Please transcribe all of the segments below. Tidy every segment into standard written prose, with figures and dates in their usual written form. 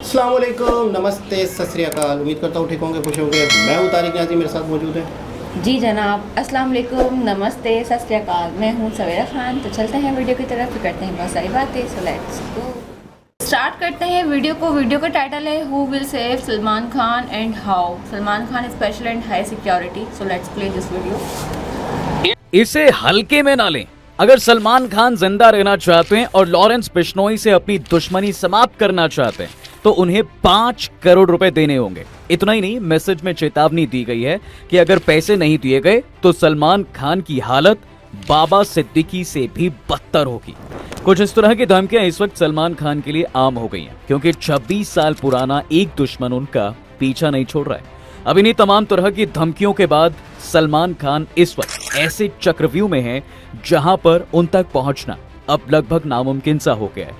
अस्सलाम वालेकुम, नमस्ते, सत श्री अकाल। उम्मीद करता हूँ ठीक होंगे, खुश होंगे। मैं हूँ तारिक न्याज़ी, मेरे साथ मौजूद है जी जनाब। अस्सलाम वालेकुम, नमस्ते, सत श्री अकाल। मैं हूँ सवेरा खान। तो चलते हैं वीडियो की तरफ, फिर करते हैं बहुत सारी बातें। सो लेट्स गो, स्टार्ट करते हैं वीडियो को। वीडियो का टाइटल है who will save Salman Khan and how. Salman Khan special and high security. So let's play this video. इसे हल्के में ना लें। अगर सलमान खान जिंदा रहना चाहते हैं और लॉरेंस बिश्नोई से अपनी दुश्मनी समाप्त करना चाहते हैं तो उन्हें 5 करोड़ रुपए देने होंगे। इतना ही नहीं, मैसेज में चेतावनी दी गई है कि अगर पैसे नहीं दिए गए तो सलमान खान की हालत बाबा सिद्दीकी से भी बदतर होगी। कुछ इस तरह की धमकियां इस वक्त सलमान खान के लिए आम हो गई हैं, क्योंकि 26 साल पुराना एक दुश्मन उनका पीछा नहीं छोड़ रहा है। अब इन्हीं तमाम तरह की धमकियों के बाद सलमान खान इस वक्त ऐसे चक्रव्यूह में हैं जहां पर उन तक पहुंचना अब लगभग नामुमकिन सा हो गया है।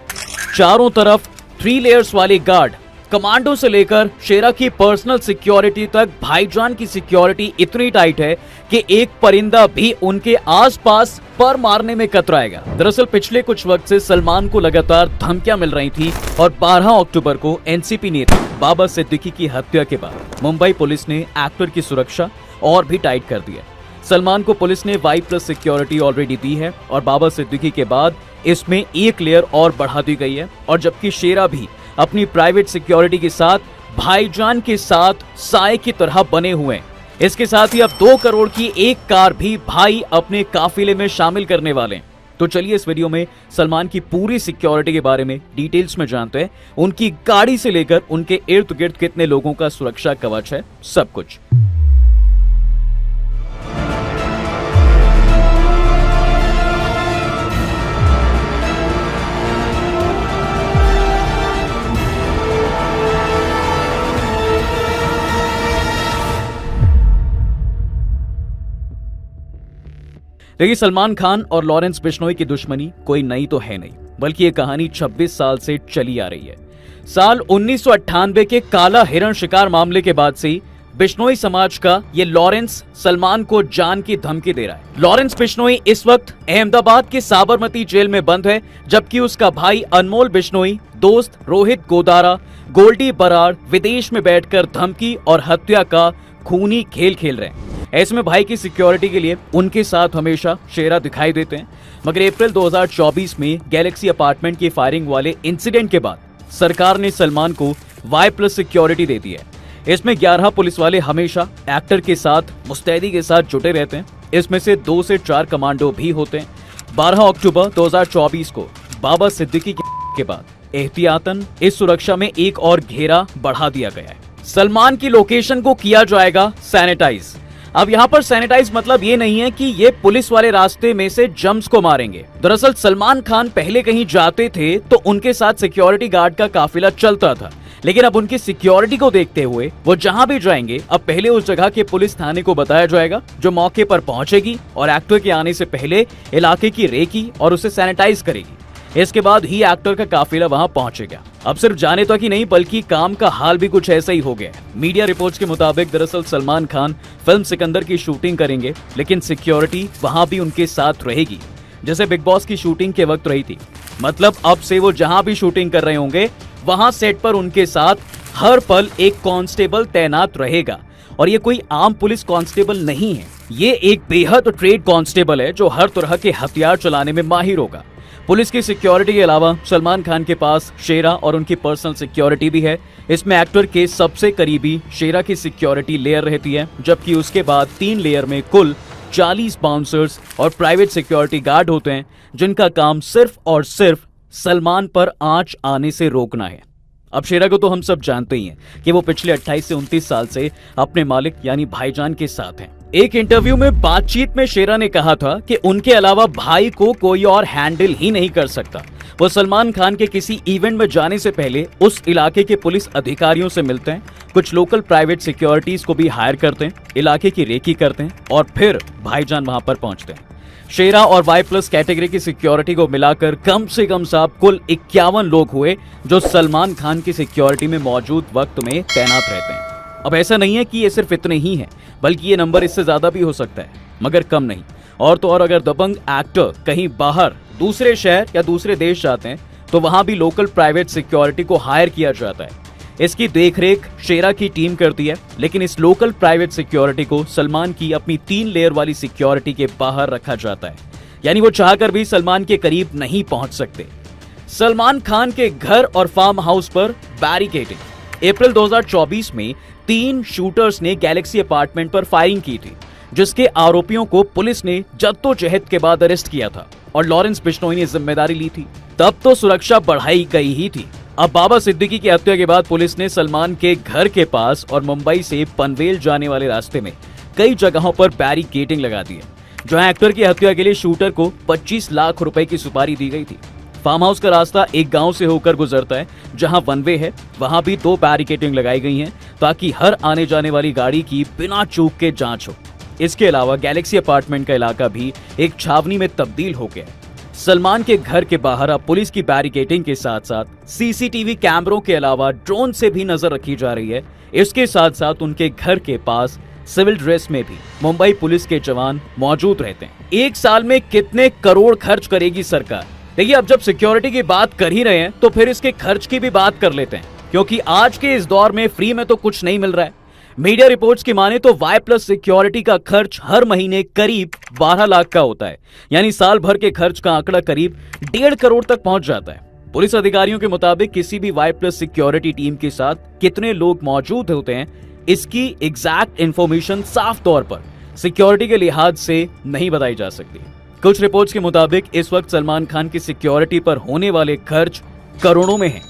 चारों तरफ 3 लेयर्स वाले गार्ड, कमांडो से लेकर शेरा की पर्सनल सिक्योरिटी तक भाईजान की सिक्योरिटी इतनी टाइट है कि एक परिंदा भी उनके आसपास पर मारने में कतराएगा। दरअसल पिछले कुछ वक्त से सलमान को लगातार धमकियां मिल रही थी और 12 अक्टूबर को एनसीपी नेता बाबा सिद्दीकी की हत्या के बाद मुंबई पुलिस ने एक्टर की सुरक्षा और भी टाइट कर दी है। सलमान को पुलिस ने Y+ सिक्योरिटी ऑलरेडी दी है और बाबा सिद्दीकी के बाद इसमें एक लेयर और बढ़ा दी गई है। और जबकि शेरा भी अपनी प्राइवेट सिक्योरिटी के साथ भाईजान के साथ साए की तरह बने हुए हैं। इसके साथ ही अब 2 करोड़ की एक कार भी भाई अपने काफिले में शामिल करने वाले हैं। तो चलिए इस वीडियो में सलमान की पूरी सिक्योरिटी के बारे में डिटेल्स में जानते हैं। उनकी गाड़ी से लेकर उनके इर्द गिर्द कितने लोगों का सुरक्षा कवच है, सब कुछ। देखिए, सलमान खान और लॉरेंस बिश्नोई की दुश्मनी कोई नई तो है नहीं, बल्कि ये कहानी 26 साल से चली आ रही है। साल 1998 के काला हिरण शिकार मामले के बाद से बिश्नोई समाज का ये लॉरेंस सलमान को जान की धमकी दे रहा है। लॉरेंस बिश्नोई इस वक्त अहमदाबाद के साबरमती जेल में बंद है, जबकि उसका भाई अनमोल बिश्नोई, दोस्त रोहित गोदारा, गोल्डी बराड़ विदेश में बैठकर धमकी और हत्या का खूनी खेल खेल रहे हैं। ऐसे में भाई की सिक्योरिटी के लिए उनके साथ हमेशा शेरा दिखाई देते हैं। मगर अप्रैल 2024 में गैलेक्सी अपार्टमेंट की फायरिंग वाले इंसिडेंट के बाद सरकार ने सलमान को Y+ सिक्योरिटी दे दी है। इसमें 11 पुलिस वाले हमेशा एक्टर के साथ मुस्तैदी के साथ जुटे रहते हैं। इसमें से 2 से 4 कमांडो भी होते हैं। 12 अक्टूबर 2024 को बाबा सिद्दीकी के बाद एहतियातन इस सुरक्षा में एक और घेरा बढ़ा दिया गया है। सलमान की लोकेशन को किया जाएगा सैनिटाइज। अब यहाँ पर सैनिटाइज मतलब ये नहीं है कि ये पुलिस वाले रास्ते में से जम्स को मारेंगे। दरअसल सलमान खान पहले कहीं जाते थे तो उनके साथ सिक्योरिटी गार्ड का काफिला चलता था, लेकिन अब उनकी सिक्योरिटी को देखते हुए वो जहाँ भी जाएंगे अब पहले उस जगह के पुलिस थाने को बताया जाएगा, जो मौके पर पहुंचेगी और एक्टर के आने से पहले इलाके की रेकी और उसे सैनिटाइज करेगी। इसके बाद ही एक्टर का काफिला वहां पहुंचेगा। अब सिर्फ जाने तक ही नहीं, बल्कि काम का हाल भी कुछ ऐसा ही हो गया है। मीडिया रिपोर्ट्स के मुताबिक दरअसल सलमान खान फिल्म सिकंदर की शूटिंग करेंगे, लेकिन सिक्योरिटी वहां भी उनके साथ रहेगी, जैसे बिग बॉस की शूटिंग के वक्त रही थी। मतलब अब से वो जहां भी शूटिंग कर रहे होंगे वहां सेट पर उनके साथ हर पल एक कांस्टेबल तैनात रहेगा। और ये कोई आम पुलिस कांस्टेबल नहीं है, ये एक बेहद ट्रेड कांस्टेबल है जो हर तरह के हथियार चलाने में माहिर होगा। पुलिस की सिक्योरिटी के अलावा सलमान खान के पास शेरा और उनकी पर्सनल सिक्योरिटी भी है। इसमें एक्टर के सबसे करीबी शेरा की सिक्योरिटी लेयर रहती है, जबकि उसके बाद 3 लेयर में कुल 40 बाउंसर्स और प्राइवेट सिक्योरिटी गार्ड होते हैं, जिनका काम सिर्फ और सिर्फ सलमान पर आंच आने से रोकना है। अब शेरा को तो हम सब जानते ही हैं कि वो पिछले 28 से 29 साल से अपने मालिक यानी भाईजान के साथ हैं। एक इंटरव्यू में बातचीत में शेरा ने कहा था कि उनके अलावा भाई को कोई और हैंडल ही नहीं कर सकता। वो सलमान खान के किसी इवेंट में जाने से पहले उस इलाके के पुलिस अधिकारियों से मिलते हैं, कुछ लोकल प्राइवेट सिक्योरिटीज को भी हायर करते हैं, इलाके की रेकी करते हैं और फिर भाईजान वहां पर पहुंचते हैं। शेरा और Y+ कैटेगरी की सिक्योरिटी को मिलाकर कम से कम साहब कुल 51 लोग हुए जो सलमान खान की सिक्योरिटी में मौजूद वक्त में तैनात रहते हैं। अब ऐसा नहीं है कि ये सिर्फ इतने ही हैं, बल्कि ये नंबर इससे ज्यादा भी हो सकता है, मगर कम नहीं। और तो और अगर दबंग एक्टर कहीं बाहर दूसरे शहर या दूसरे देश जाते हैं तो वहां भी लोकल प्राइवेट सिक्योरिटी को हायर किया जाता है। इसकी देखरेख शेरा की टीम करती है, लेकिन इस लोकल प्राइवेट सिक्योरिटी को सलमान की अपनी 3 लेयर वाली सिक्योरिटी के बाहर रखा जाता है, यानी वो चाहकर भी सलमान के करीब नहीं पहुंच सकते। सलमान खान के घर और फार्म हाउस पर बैरिकेडिंग। अप्रैल 2024 में 3 शूटर्स ने गैलेक्सी अपार्टमेंट पर फायरिंग की थी, जिसके आरोपियों को पुलिस ने जद्दोजहद के बाद अरेस्ट किया था और लॉरेंस बिश्नोई ने जिम्मेदारी ली थी। तब तो सुरक्षा बढ़ाई गई ही थी। अब बाबा सिद्दीकी की हत्या के बाद पुलिस ने सलमान के घर के पास और मुंबई से पनवेल जाने वाले रास्ते में कई जगहों पर बैरिकेडिंग लगा दी है, जहां एक्टर की हत्या के लिए शूटर को 25 लाख रुपए की सुपारी दी गई थी। फार्म हाउस का रास्ता एक गांव से होकर गुजरता है, जहां वन वे है, वहां भी 2 बैरिकेडिंग लगाई गई हैं ताकि हर आने जाने वाली गाड़ी की बिना चूक के जांच हो। इसके अलावा गैलेक्सी अपार्टमेंट का इलाका भी एक छावनी में तब्दील हो गया। सलमान के घर के बाहर अब पुलिस की बैरिकेडिंग के साथ साथ सीसीटीवी कैमरों के अलावा ड्रोन से भी नजर रखी जा रही है। इसके साथ साथ उनके घर के पास सिविल ड्रेस में भी मुंबई पुलिस के जवान मौजूद रहते हैं। एक साल में कितने करोड़ खर्च करेगी सरकार? देखिए, अब जब सिक्योरिटी की बात कर ही रहे हैं तो फिर इसके खर्च की भी बात कर लेते हैं, क्योंकि आज के इस दौर में फ्री में तो कुछ नहीं मिल रहा है। मीडिया रिपोर्ट्स की माने तो Y+ सिक्योरिटी का खर्च हर महीने करीब 12 लाख का होता है, यानी साल भर के खर्च का आंकड़ा करीब 1.5 करोड़ तक पहुंच जाता है। पुलिस अधिकारियों के मुताबिक किसी भी Y+ सिक्योरिटी टीम के साथ कितने लोग मौजूद होते हैं, इसकी एग्जैक्ट इंफॉर्मेशन साफ तौर पर सिक्योरिटी के लिहाज से नहीं बताई जा सकती। कुछ रिपोर्ट्स के मुताबिक इस वक्त सलमान खान की सिक्योरिटी पर होने वाले खर्च करोड़ों में है।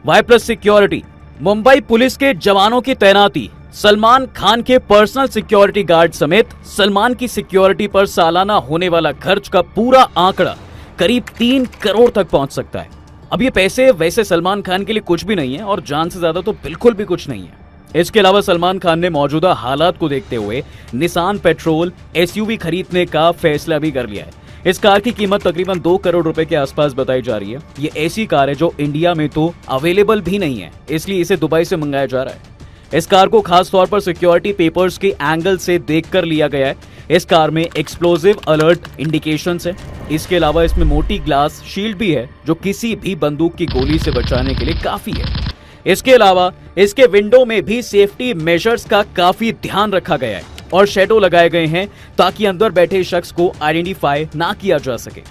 Y+ सिक्योरिटी, मुंबई पुलिस के जवानों की तैनाती, सलमान खान के पर्सनल सिक्योरिटी गार्ड समेत सलमान की सिक्योरिटी पर सालाना होने वाला खर्च का पूरा आंकड़ा करीब 3 करोड़ तक पहुंच सकता है। अब ये पैसे वैसे सलमान खान के लिए कुछ भी नहीं है और जान से ज्यादा तो बिल्कुल भी कुछ नहीं है। इसके अलावा सलमान खान ने मौजूदा हालात को देखते हुए निसान पेट्रोल SUV खरीदने का फैसला भी कर लिया है। इस कार की कीमत तकरीबन 2 करोड़ रुपए के आसपास बताई जा रही है। ये ऐसी कार है जो इंडिया में तो अवेलेबल भी नहीं है, इसलिए इसे दुबई से मंगाया जा रहा है। इस कार को खास तौर पर सिक्योरिटी पेपर्स के एंगल से देखकर लिया गया है। इस कार में एक्सप्लोजिव अलर्ट इंडिकेशंस है। इसके अलावा इसमें मोटी ग्लास शील्ड भी है, जो किसी भी बंदूक की गोली से बचाने के लिए काफी है। इसके अलावा इसके विंडो में भी सेफ्टी मेजर्स का काफी ध्यान रखा गया है और शैडो लगाए गए हैं ताकि अंदर बैठे शख्स को आइडेंटिफाई ना किया जा सके।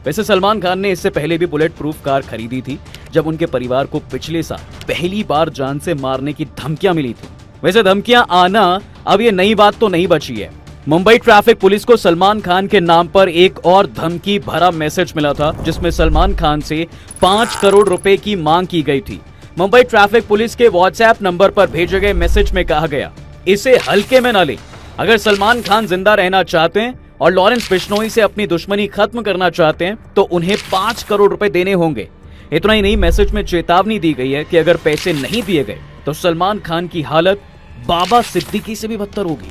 वैसे सलमान खान ने इससे पहले भी बुलेट प्रूफ कार खरीदी थी, जब उनके परिवार को पिछले साल पहली बार जान से मारने की धमकियां मिली थी। वैसे धमकियां आना अब ये नई बात तो नहीं बची है। मुंबई ट्रैफिक पुलिस को सलमान खान के नाम पर एक और धमकी भरा मैसेज मिला था, जिसमें सलमान खान से 5 करोड़ रुपए की मांग की गई थी। मुंबई ट्रैफिक पुलिस के WhatsApp नंबर पर भेजे गए मैसेज में कहा गया, इसे हल्के में न ले। अगर सलमान खान जिंदा रहना चाहते हैं और लॉरेंस बिश्नोई से अपनी दुश्मनी खत्म करना चाहते हैं तो उन्हें 5 करोड़ रुपए देने होंगे। इतना ही नहीं, मैसेज में चेतावनी दी गई है कि अगर पैसे नहीं दिए गए तो सलमान खान की हालत बाबा सिद्दीकी से भी बदतर होगी।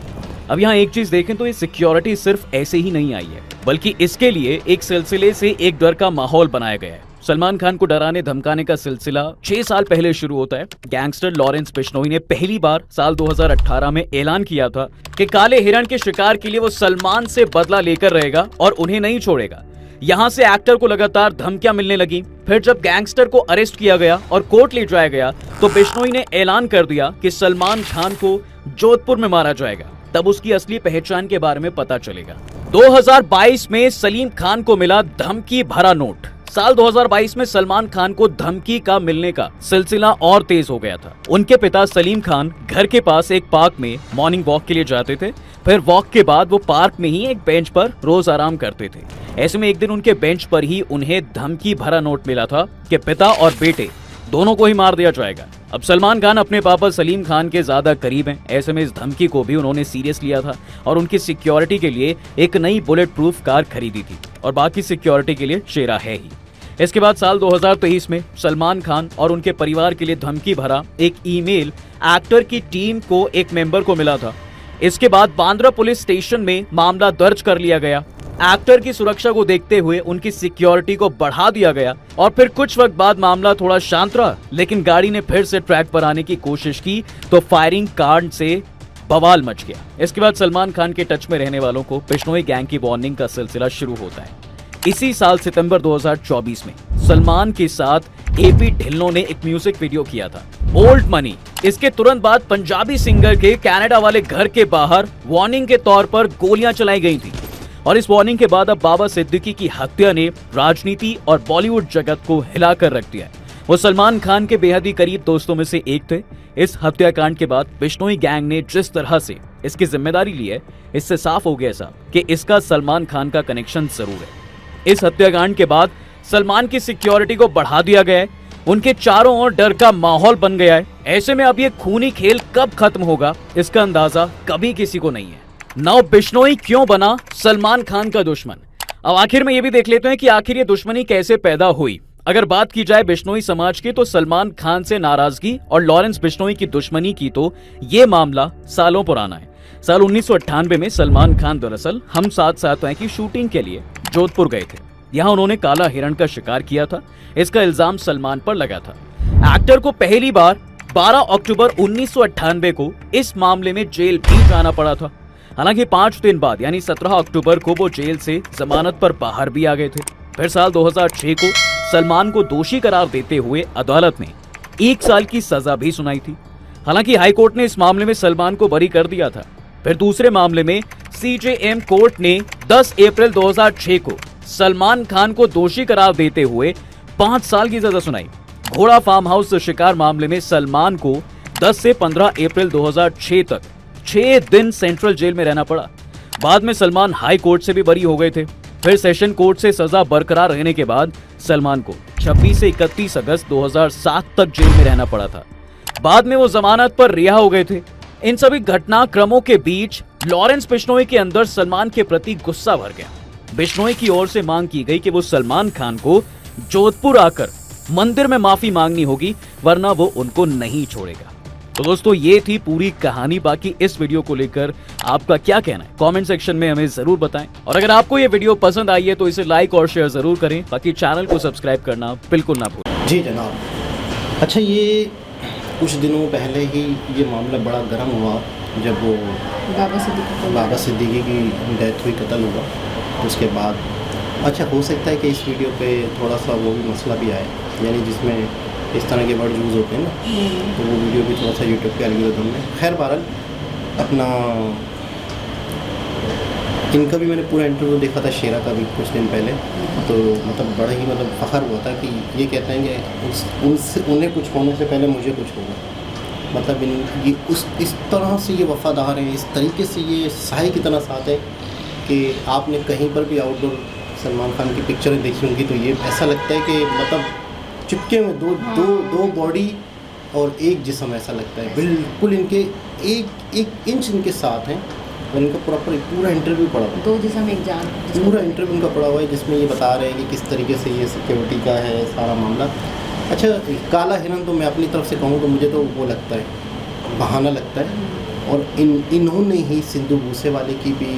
अब यहाँ एक चीज देखें तो ये सिक्योरिटी सिर्फ ऐसे ही नहीं आई है, बल्कि इसके लिए एक सिलसिले से एक डर का माहौल बनाया गया है। सलमान खान को डराने धमकाने का सिलसिला 6 साल पहले शुरू होता है। गैंगस्टर लॉरेंस बिश्नोई ने पहली बार साल 2018 में ऐलान किया था कि काले हिरण के शिकार के लिए वो सलमान से बदला लेकर रहेगा और उन्हें नहीं छोड़ेगा। यहाँ से एक्टर को लगातार धमकियां मिलने लगी। फिर जब गैंगस्टर को अरेस्ट किया गया और कोर्ट ले जाया गया तो बिश्नोई ने ऐलान कर दिया कि सलमान खान को जोधपुर में मारा जाएगा। तब उसकी असली पहचान के बारे में पता चलेगा। 2022 में सलीम खान को मिला धमकी भरा नोट। साल 2022 में सलमान खान को धमकी का मिलने का सिलसिला और तेज हो गया था। उनके पिता सलीम खान घर के पास एक पार्क में मॉर्निंग वॉक के लिए जाते थे। फिर वॉक के बाद वो पार्क में ही एक बेंच पर रोज आराम करते थे। ऐसे में एक दिन उनके बेंच पर ही उन्हें धमकी भरा नोट मिला था कि पिता और बेटे दोनों को ही मार दिया जाएगा। अब सलमान खान अपने पापा सलीम खान के ज्यादा करीब हैं। ऐसे में इस धमकी को भी उन्होंने सीरियस लिया था और उनकी सिक्योरिटी के लिए एक नई बुलेट प्रूफ कार खरीदी थी और बाकी सिक्योरिटी के लिए शेरा है ही। इसके बाद साल 2023 में सलमान खान और उनके परिवार के लिए धमकी भरा एक ईमेल एक्टर की टीम को एक मेंबर को मिला था। इसके बाद बांद्रा पुलिस स्टेशन में मामला दर्ज कर लिया गया। एक्टर की सुरक्षा को देखते हुए उनकी सिक्योरिटी को बढ़ा दिया गया और फिर कुछ वक्त बाद मामला थोड़ा शांत रहा, लेकिन गाड़ी ने फिर से ट्रैक पर आने की कोशिश की तो फायरिंग कांड से बवाल मच गया। इसके बाद सलमान खान के टच में रहने वालों को बिश्नोई गैंग की वार्निंग का सिलसिला शुरू होता है। इसी साल सितंबर 2024 में सलमान के साथ AP ढिल्लों ने एक म्यूजिक वीडियो किया था ओल्ड मनी। इसके तुरंत बाद पंजाबी सिंगर के कनाडा वाले घर के बाहर वार्निंग के तौर पर गोलियां चलाई गई थी और इस वार्निंग के बाद अब बाबा सिद्दीकी की हत्या ने राजनीति और बॉलीवुड जगत को हिलाकर रख दिया है। वो सलमान खान के बेहद ही करीब दोस्तों में से एक थे। इस हत्याकांड के बाद बिश्नोई गैंग ने जिस तरह से इसकी जिम्मेदारी ली है, इससे साफ हो गया साहब कि इसका सलमान खान का कनेक्शन जरूर है। इस हत्याकांड के बाद सलमान की सिक्योरिटी को बढ़ा दिया गया है, उनके चारों ओर डर का माहौल बन गया है। ऐसे में अब ये खूनी खेल कब खत्म होगा, इसका अंदाजा कभी किसी को नहीं है। नाउ बिश्नोई क्यों बना सलमान खान का दुश्मन? अब आखिर में ये भी देख लेते हैं कि आखिर ये दुश्मनी कैसे पैदा हुई। अगर बात की जाए बिश्नोई समाज की, तो सलमान खान से नाराजगी और लॉरेंस बिश्नोई की दुश्मनी की तो ये मामला सालों पुराना है। साल 1998 में सलमान खान दरअसल हम साथ साथ हैं की शूटिंग के लिए जोधपुर गए थे। यहाँ उन्होंने काला हिरण का शिकार किया था। इसका इल्जाम सलमान पर लगा था। एक्टर को पहली बार 12 अक्टूबर 1998 को इस मामले में जेल भी जाना पड़ा था। हालांकि 5 दिन बाद यानी 17 अक्टूबर को वो जेल से जमानत पर बाहर भी आ गए थे। फिर साल 2006 को सलमान को दोषी करार देते हुए अदालत ने 1 साल की सजा भी सुनाई थी। हालांकि हाईकोर्ट ने इस मामले में सलमान को बरी कर दिया था। फिर दूसरे मामले में सीजेएम कोर्ट ने 10 अप्रैल 2006 को सलमान खान को दोषी करार देते हुए 5 साल की सजा सुनाई। घोड़ा फार्म हाउस शिकार मामले में सलमान को 10 से 15 अप्रैल 2006 तक 6 दिन सेंट्रल जेल में रहना पड़ा। बाद में सलमान हाई कोर्ट से भी बरी हो गए थे। फिर सेशन कोर्ट से सजा बरकरार रहने के बाद सलमान को 26 से 31 अगस्त 2007 तक जेल में रहना पड़ा था। बाद में वो जमानत पर रिहा हो गए थे। इन सभी घटनाक्रमों के बीच लॉरेंस बिश्नोई के अंदर सलमान के प्रति गुस्सा भर गया। बिश्नोई की ओर से मांग की गई कि वो सलमान खान को जोधपुर आकर मंदिर में माफी मांगनी होगी, वरना वो उनको नहीं छोड़ेगा। तो दोस्तों, ये थी पूरी कहानी। बाकी इस वीडियो को लेकर आपका क्या कहना है कमेंट सेक्शन में हमें जरूर बताएं। और अगर आपको ये वीडियो पसंद आई है तो इसे लाइक और शेयर जरूर करें। बाकी चैनल को सब्सक्राइब करना बिल्कुल ना भूलें। जी जनाब। अच्छा, ये कुछ दिनों पहले ही ये मामला बड़ा गर्म हुआ जब वो बाबा सिद्दीकी की डेथ हुई, कत्ल हुआ। उसके बाद अच्छा हो सकता है कि इस वीडियो पे थोड़ा सा वो भी मसला भी आए, यानी जिसमें इस तरह के वर्ड यूज़ होते हैं ना, तो वो वीडियो भी थोड़ा सा यूट्यूब के एल्गोरिथम में। खैर बहरहाल, अपना इनका भी मैंने पूरा इंटरव्यू देखा था, शेरा का भी कुछ दिन पहले। तो मतलब बड़ा ही फ़ख्र हुआ था कि ये कहते हैं कि उनसे उन्हें कुछ होने से पहले मुझे कुछ होगा। मतलब ये इस तरह से ये वफ़ादार हैं, इस तरीके से ये साए की तरह साथ है कि आपने कहीं पर भी आउटडोर सलमान खान की पिक्चरें देखी होंगी तो ये ऐसा लगता है कि मतलब चिपके में दो बॉडी और एक जिस्म, ऐसा लगता है बिल्कुल। इनके एक इंच इनके साथ हैं और इनका पूरा इंटरव्यू पड़ा हुआ है, 2 जिस्म एक जान, पूरा इंटरव्यू इनका पड़ा हुआ है, जिसमें ये बता रहे हैं कि किस तरीके से ये सिक्योरिटी का है सारा मामला। अच्छा, काला हिरन तो मैं अपनी तरफ से कहूँ तो मुझे तो वो लगता है, बहाना लगता है। और इन्होंने ही सिद्धू मूसेवाले की भी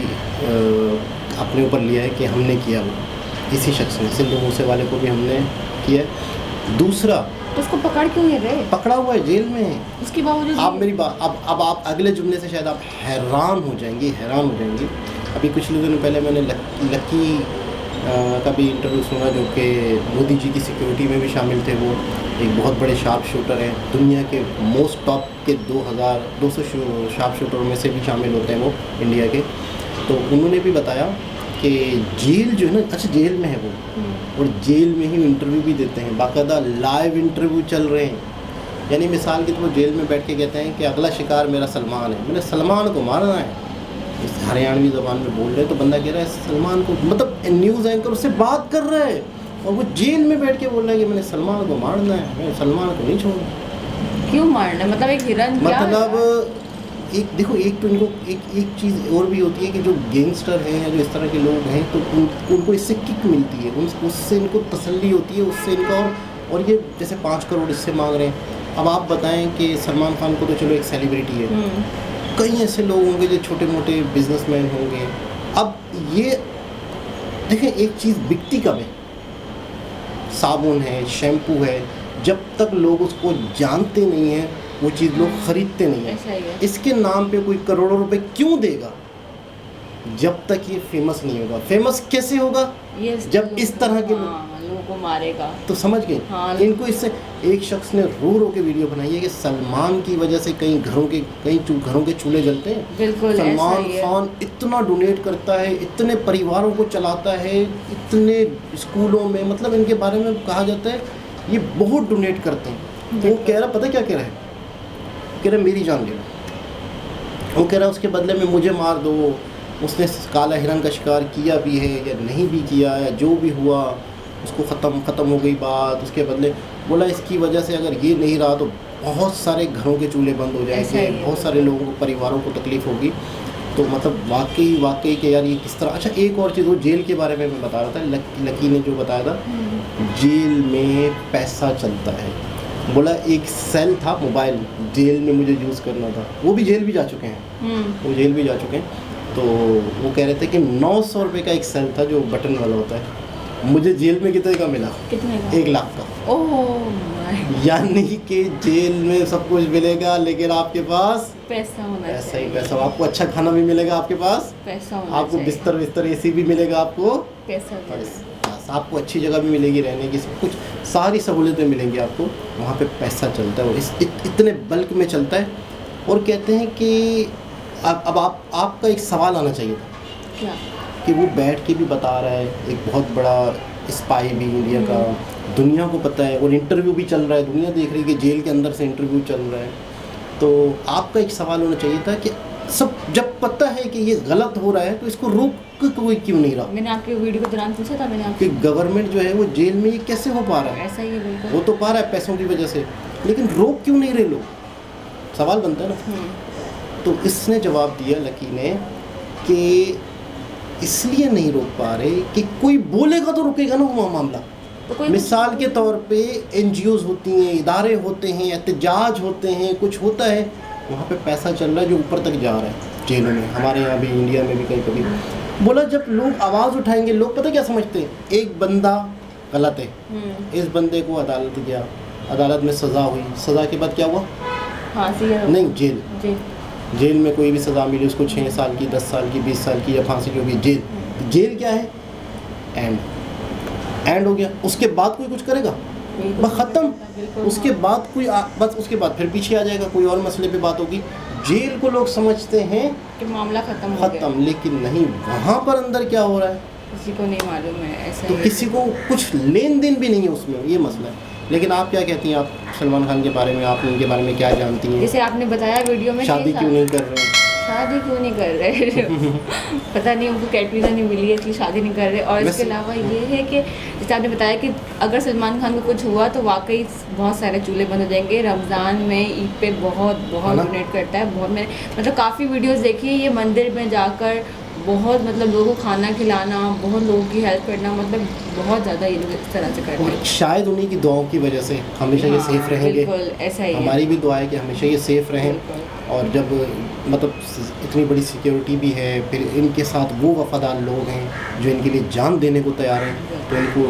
अपने ऊपर लिया है कि हमने किया, वो इसी शख्स ने, सिद्धू मूसेवाले को भी हमने किया। दूसरा, तो उसको पकड़ क्यों नहीं रहे? पकड़ा हुआ है, जेल में है। उसके बावजूद आप मेरी बात, अब आप अगले जुमले से शायद आप हैरान हो जाएंगे। अभी कुछ दिनों पहले मैंने लक्की का भी इंटरव्यू सुना, जो कि मोदी जी की सिक्योरिटी में भी शामिल थे। वो एक बहुत बड़े शार्प शूटर हैं, दुनिया के मोस्ट टॉप के 200 शार्प शूटरों में से भी शामिल होते हैं वो, इंडिया के। तो उन्होंने भी बताया कि जेल जो है ना, अच्छा जेल में है वो, और जेल में ही इंटरव्यू भी देते हैं, बाकायदा लाइव इंटरव्यू चल रहे हैं। यानी मिसाल के तो जेल में बैठ के कहते हैं कि अगला शिकार मेरा सलमान है, मैंने सलमान को मारना है। इस हरियाणवी ज़बान में बोल रहे हैं, तो बंदा कह रहा है सलमान को, मतलब न्यूज़ एंकर उससे बात कर रहा है और वो जेल में बैठ के बोल रहा है कि मैंने सलमान को मारना है, मैं सलमान को नहीं छोड़ूंगा। क्यों मारना? मतलब एक हिरन, मतलब एक देखो, एक तो इनको एक चीज़ और भी होती है कि जो गैंगस्टर हैं या जो इस तरह के लोग हैं, तो उनको इससे किक मिलती है, उससे इनको तसल्ली होती है, उससे इनका और ये जैसे 5 करोड़ इससे मांग रहे हैं। अब आप बताएं कि सलमान खान को तो चलो एक सेलिब्रिटी है, कई ऐसे लोग होंगे जो छोटे मोटे बिजनेसमैन होंगे। अब ये देखें, एक चीज़ बिकती कब है? साबुन है, शैम्पू है, जब तक लोग उसको जानते नहीं हैं वो चीज़ लोग ख़रीदते नहीं हैं। इसके नाम पे कोई करोड़ों रुपए क्यों देगा जब तक ये फेमस नहीं होगा? फेमस कैसे होगा? जब इस तरह के को मारेगा। तो समझ गए। हाँ। इनको इससे एक शख्स ने रो के वीडियो बनाई है कि सलमान की वजह से कई घरों के चूल्हे जलते हैं। बिल्कुल सलमान खान इतना डोनेट करता है, इतने परिवारों को चलाता है, इतने स्कूलों में, मतलब इनके बारे में कहा जाता है ये बहुत डोनेट करते हैं। तो वो कह रहा, पता क्या कह रहा है, कह रहा मेरी जान ले लो। वो कह रहा उसके बदले में मुझे मार दो, उसने काला हिरन का शिकार किया भी है या नहीं भी किया, या जो भी हुआ उसको ख़त्म हो गई बात। उसके बदले बोला इसकी वजह से अगर ये नहीं रहा तो बहुत सारे घरों के चूल्हे बंद हो जाएंगे, बहुत सारे लोगों को, परिवारों को तकलीफ़ होगी। तो मतलब वाकई कि यार ये किस तरह। अच्छा एक और चीज़, वो जेल के बारे में मैं बता रहा था, लकी ने जो बताया था, जेल में पैसा चलता है। बोला एक सेल था मोबाइल जेल में मुझे यूज़ करना था, वो भी जेल भी जा चुके हैं, वो जेल भी जा चुके हैं। तो वो कह रहे थे कि 900 रुपये का एक सेल था जो बटन वाला होता है, मुझे जेल में कितने का मिला? कितने का? 1 लाख का। ओह यानी कि जेल में सब कुछ मिलेगा लेकिन आपके पास पैसा होना चाहिए। ऐसा ही पैसा, आपको अच्छा खाना भी मिलेगा, आपके पास पैसा होना आपको चाहिए। बिस्तर एसी भी मिलेगा, आपको पैसा बस आपको अच्छी जगह भी मिलेगी रहने की, सब कुछ सारी सहूलतें मिलेंगी आपको। वहाँ पे पैसा चलता है, वो इतने बल्क में चलता है। और कहते हैं कि अब आपका एक सवाल आना चाहिए था क्या कि वो बैठ के भी बता रहा है, एक बहुत बड़ा स्पाई भी इंडिया का, दुनिया को पता है, और इंटरव्यू भी चल रहा है, दुनिया देख रही है कि जेल के अंदर से इंटरव्यू चल रहा है। तो आपका एक सवाल होना चाहिए था कि सब जब पता है कि ये गलत हो रहा है तो इसको रोक कोई क्यों नहीं रहा? मैंने आपके वीडियो के दौरान पूछा था, मैंने कि गवर्नमेंट जो है वो जेल में ये कैसे हो पा रहा है? ऐसा ही है बिल्कुल। वो तो पा रहा है पैसों की वजह से, लेकिन रोक क्यों नहीं रहे लोग? सवाल बनता है ना। तो इसने जवाब दिया लकी ने कि इसलिए नहीं रोक पा रहे कि कोई बोलेगा तो रुकेगा ना वो मामला। तो मिसाल के तौर पे NGOs होती हैं, इदारे होते हैं, एहतजाज होते हैं, कुछ होता है, वहाँ पे पैसा चल रहा है जो ऊपर तक जा रहा है जेलों में, हमारे यहाँ भी, इंडिया में भी कहीं कभी। बोला जब लोग आवाज़ उठाएंगे, लोग पता क्या समझते हैं, एक बंदा गलत है, इस बंदे को अदालत गया, अदालत में सज़ा हुई, सज़ा के बाद क्या हुआ? नहीं, जेल में कोई भी सज़ा मिली उसको 6 साल की, 10 साल की, 20 साल की या फांसी की होगी, जेल क्या है? एंड हो गया। उसके बाद कोई कुछ करेगा? बस ख़त्म। उसके बाद कोई बस उसके बाद फिर पीछे आ जाएगा, कोई और मसले पे बात होगी। जेल को लोग समझते हैं कि मामला ख़त्म, लेकिन नहीं, वहाँ पर अंदर क्या हो रहा है किसी को नहीं मालूम है। ऐसा तो किसी को कुछ लेन देन भी नहीं है उसमें, ये मसला है। लेकिन आप क्या कहती हैं, आप सलमान खान के बारे में, आप उनके बारे में क्या जानती हैं? जैसे आपने बताया वीडियो में, शादी क्यों नहीं कर रहे? शादी क्यों नहीं कर रहे? पता नहीं, उनको कैटरीना नहीं मिली है इसलिए शादी नहीं कर रहे। और इसके अलावा ये है कि जैसे आपने बताया कि अगर सलमान खान को कुछ हुआ तो वाकई बहुत सारे चूल्हे बंद हो जाएंगे। रमज़ान में, ईद पे बहुत डोनेट करता है, बहुत। मैंने मतलब काफ़ी वीडियोस देखी है, ये मंदिर में जाकर बहुत मतलब लोगों को खाना खिलाना, बहुत लोगों की हेल्प करना, मतलब बहुत ज़्यादा ये लोग इस तरह से करते हैं। शायद उन्हीं की दुआओं की वजह से हमेशा ये सेफ रहेंगे। बिल्कुल ऐसा ही हमारी भी दुआ है कि हमेशा ये सेफ रहें। और जब मतलब इतनी बड़ी सिक्योरिटी भी है, फिर इनके साथ वो वफादार लोग हैं जो इनके लिए जान देने को तैयार हैं, तो इनको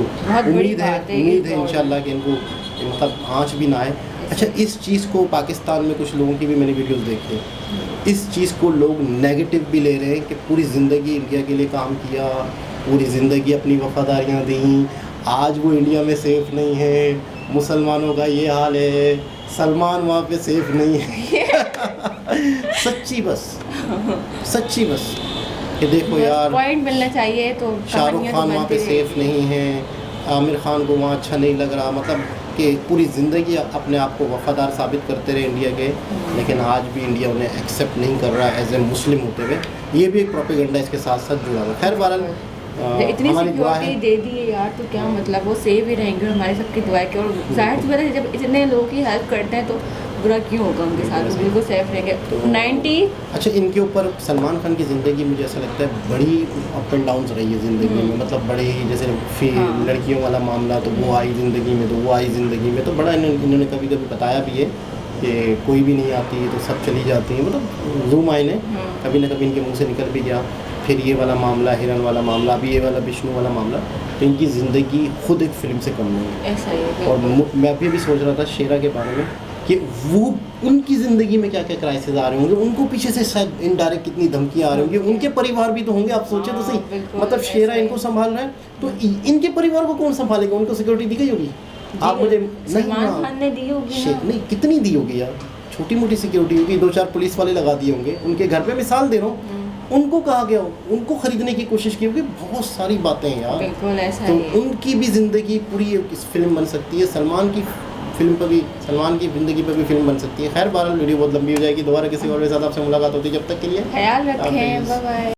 उम्मीद है इंशाल्लाह कि इनको मतलब आँच भी ना आए। अच्छा, इस चीज़ को पाकिस्तान में कुछ लोगों की भी मैंने वीडियोस देखी हैं, इस चीज़ को लोग नेगेटिव भी ले रहे हैं कि पूरी ज़िंदगी इंडिया के लिए काम किया, पूरी ज़िंदगी अपनी वफादारियाँ दी, आज वो इंडिया में सेफ़ नहीं है, मुसलमानों का ये हाल है, सलमान वहाँ पे सेफ़ नहीं है। सच्ची बस कि देखो यार, पॉइंट मिलना चाहिए। तो शाहरुख खान वहाँ पे सेफ़ नहीं है, आमिर खान को वहाँ अच्छा नहीं लग रहा, मतलब कि पूरी ज़िंदगी अपने आप को वफ़ादार साबित करते रहे इंडिया के, लेकिन आज भी इंडिया उन्हें एक्सेप्ट नहीं कर रहा एज ए मुस्लिम होते हुए। ये भी एक प्रोपेगेंडा इसके साथ साथ जुड़ा हुआ। खैर बहरहाल इतनी सिक्योरिटी दे दी है यार, तो क्या मतलब, वो सेव ही रहेंगे और हमारी सबकी दुआ की। और जाहिर सी बात है जब इतने लोगों की हेल्प करते हैं तो बुरा क्यों होगा उनके साथ, तो बिल्कुल सेफ रहेंगे। 90 अच्छा, इनके ऊपर सलमान खान की ज़िंदगी मुझे ऐसा लगता है बड़ी अप एंड डाउन्स रही है ज़िंदगी में, मतलब बड़े ही, जैसे लड़कियों वाला मामला तो वो आई ज़िंदगी में, तो वो आई ज़िंदगी में, तो बड़ा इन्होंने कभी कभी बताया भी है कि कोई भी नहीं आती तो सब चली जाती हैं, मतलब जूम आई ने कभी ना कभी इनके मुँह से निकल भी गया। फिर ये वाला मामला, हिरन वाला मामला, अभी ये वाला विष्णु वाला मामला, तो इनकी ज़िंदगी खुद एक फ़िल्म से कम नहीं है। ऐसा ही है। और मैं अभी सोच रहा था शेरा के बारे में कि वो उनकी ज़िंदगी में क्या क्या क्राइसिस आ रहे होंगे, उनको पीछे से शायद इनडायरेक्ट कितनी धमकियाँ आ रही होंगी, उनके परिवार भी तो होंगे। आप सोचे तो सही, बिल्कुल, मतलब शेरा ऐसे ही। इनको संभाल रहा है तो इनके परिवार को कौन संभालेगा? उनको सिक्योरिटी दी गई होगी? आप मुझे नहीं सलमान ना, खान ने दी होगी ना। नहीं कितनी दी होगी यार, छोटी मोटी सिक्योरिटी होगी, 2-4 पुलिस वाले लगा दिए होंगे उनके घर पे। मिसाल दे रहा हूँ, उनको कहा गया हो, उनको खरीदने की कोशिश की होगी, बहुत सारी बातें हैं यार। बिल्कुल ऐसा तो ही है। उनकी भी ज़िंदगी पूरी इस फिल्म बन सकती है, सलमान की फिल्म पर भी, सलमान की ज़िंदगी पर भी फिल्म बन सकती है। खैर बहरहाल वीडियो बहुत लंबी हो जाएगी, दोबारा किसी और के साथ आपसे मुलाकात होती है, जब तक के लिए ख्याल रखें, हाफिज़। Bye bye.